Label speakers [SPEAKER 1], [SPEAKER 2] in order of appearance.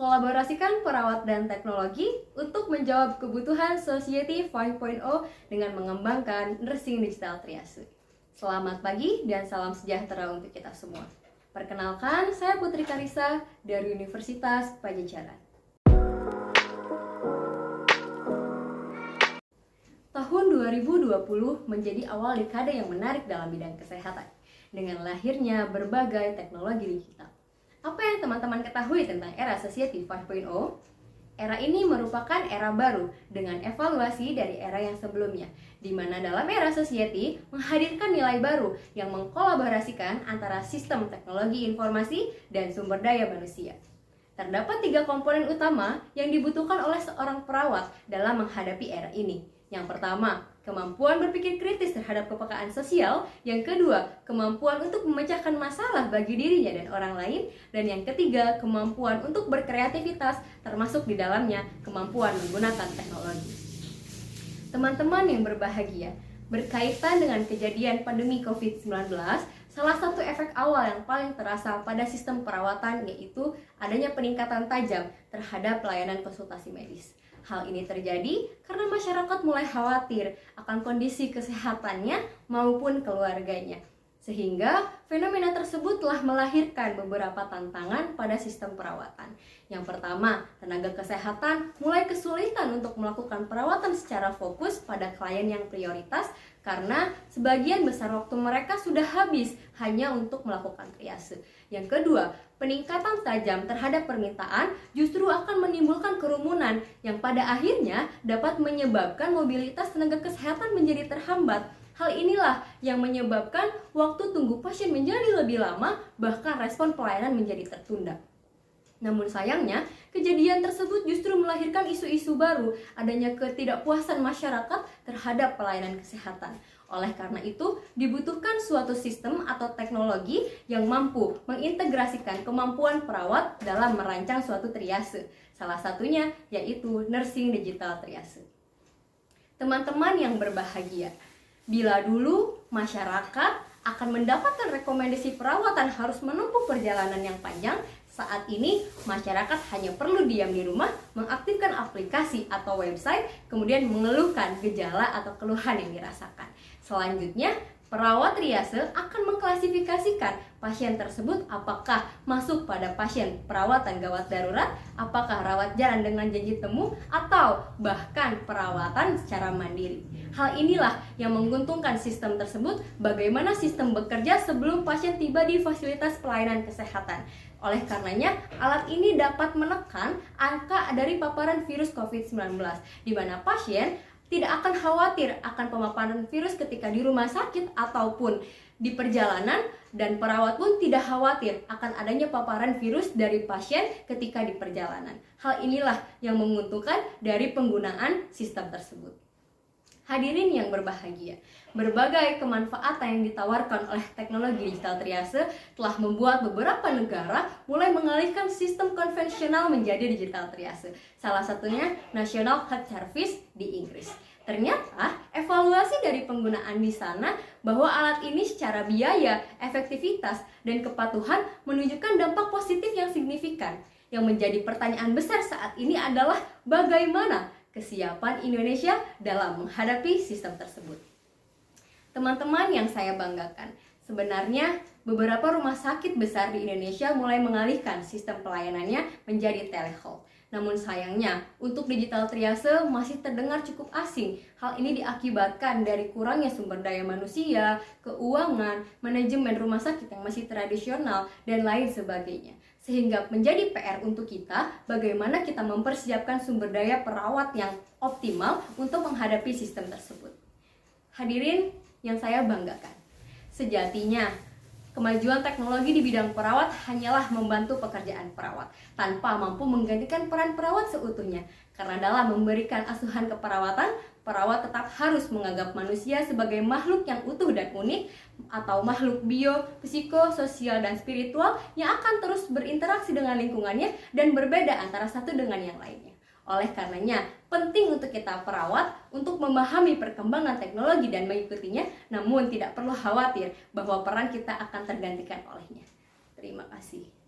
[SPEAKER 1] mengkolaborasikan perawat dan teknologi untuk menjawab kebutuhan Society 5.0 dengan mengembangkan nursing digital triase. Selamat pagi dan salam sejahtera untuk kita semua. Perkenalkan, saya Putri Karissa dari Universitas Pajajaran. Tahun 2020 menjadi awal dekade yang menarik dalam bidang kesehatan, dengan lahirnya berbagai teknologi digital. Apa yang teman-teman ketahui tentang era Society 5.0? Era ini merupakan era baru dengan evaluasi dari era yang sebelumnya, di mana dalam era Society menghadirkan nilai baru yang mengkolaborasikan antara sistem teknologi informasi dan sumber daya manusia. Terdapat 3 komponen utama yang dibutuhkan oleh seorang perawat dalam menghadapi era ini. Yang pertama, kemampuan berpikir kritis terhadap kepekaan sosial. Yang kedua, kemampuan untuk memecahkan masalah bagi dirinya dan orang lain. Dan yang ketiga, kemampuan untuk berkreativitas, termasuk di dalamnya kemampuan menggunakan teknologi. Teman-teman yang berbahagia, berkaitan dengan kejadian pandemi COVID-19, salah satu efek awal yang paling terasa pada sistem perawatan yaitu adanya peningkatan tajam terhadap pelayanan konsultasi medis. Hal ini terjadi karena masyarakat mulai khawatir akan kondisi kesehatannya maupun keluarganya. Sehingga fenomena tersebut telah melahirkan beberapa tantangan pada sistem perawatan. Yang pertama, tenaga kesehatan mulai kesulitan untuk melakukan perawatan secara fokus pada klien yang prioritas karena sebagian besar waktu mereka sudah habis hanya untuk melakukan triase. Yang kedua, peningkatan tajam terhadap permintaan justru akan menimbulkan kerumunan yang pada akhirnya dapat menyebabkan mobilitas tenaga kesehatan menjadi terhambat. Hal inilah yang menyebabkan waktu tunggu pasien menjadi lebih lama, bahkan respon pelayanan menjadi tertunda. Namun sayangnya, kejadian tersebut justru melahirkan isu-isu baru, adanya ketidakpuasan masyarakat terhadap pelayanan kesehatan. Oleh karena itu, dibutuhkan suatu sistem atau teknologi yang mampu mengintegrasikan kemampuan perawat dalam merancang suatu triase. Salah satunya yaitu nursing digital triase. Teman-teman yang berbahagia, bila dulu masyarakat akan mendapatkan rekomendasi perawatan harus menempuh perjalanan yang panjang, saat ini masyarakat hanya perlu diam di rumah, mengaktifkan aplikasi atau website, kemudian mengeluhkan gejala atau keluhan yang dirasakan. Selanjutnya, perawat triase akan mengklasifikasikan pasien tersebut apakah masuk pada pasien perawatan gawat darurat, apakah rawat jalan dengan janji temu, atau bahkan perawatan secara mandiri. Hal inilah yang menguntungkan sistem tersebut, bagaimana sistem bekerja sebelum pasien tiba di fasilitas pelayanan kesehatan. Oleh karenanya, alat ini dapat menekan angka dari paparan virus COVID-19, di mana pasien tidak akan khawatir akan pemaparan virus ketika di rumah sakit ataupun di perjalanan, dan perawat pun tidak khawatir akan adanya paparan virus dari pasien ketika di perjalanan. Hal inilah yang menguntungkan dari penggunaan sistem tersebut. Hadirin yang berbahagia, berbagai kemanfaatan yang ditawarkan oleh teknologi digital triase telah membuat beberapa negara mulai mengalihkan sistem konvensional menjadi digital triase. Salah satunya National Health Service di Inggris. Ternyata evaluasi dari penggunaan di sana bahwa alat ini secara biaya, efektivitas, dan kepatuhan menunjukkan dampak positif yang signifikan. Yang menjadi pertanyaan besar saat ini adalah bagaimana kesiapan Indonesia dalam menghadapi sistem tersebut. Teman-teman yang saya banggakan, sebenarnya beberapa rumah sakit besar di Indonesia mulai mengalihkan sistem pelayanannya menjadi telehealth. Namun sayangnya, untuk digital triase masih terdengar cukup asing. Hal ini diakibatkan dari kurangnya sumber daya manusia, keuangan, manajemen rumah sakit yang masih tradisional, dan lain sebagainya. Sehingga menjadi PR untuk kita bagaimana kita mempersiapkan sumber daya perawat yang optimal untuk menghadapi sistem tersebut. Hadirin yang saya banggakan, sejatinya kemajuan teknologi di bidang perawat hanyalah membantu pekerjaan perawat tanpa mampu menggantikan peran perawat seutuhnya. Karena dalam memberikan asuhan keperawatan, perawat tetap harus menganggap manusia sebagai makhluk yang utuh dan unik, atau makhluk bio, psiko, sosial, dan spiritual yang akan terus berinteraksi dengan lingkungannya dan berbeda antara satu dengan yang lainnya. Oleh karenanya, penting untuk kita perawat untuk memahami perkembangan teknologi dan mengikutinya, namun tidak perlu khawatir bahwa peran kita akan tergantikan olehnya. Terima kasih.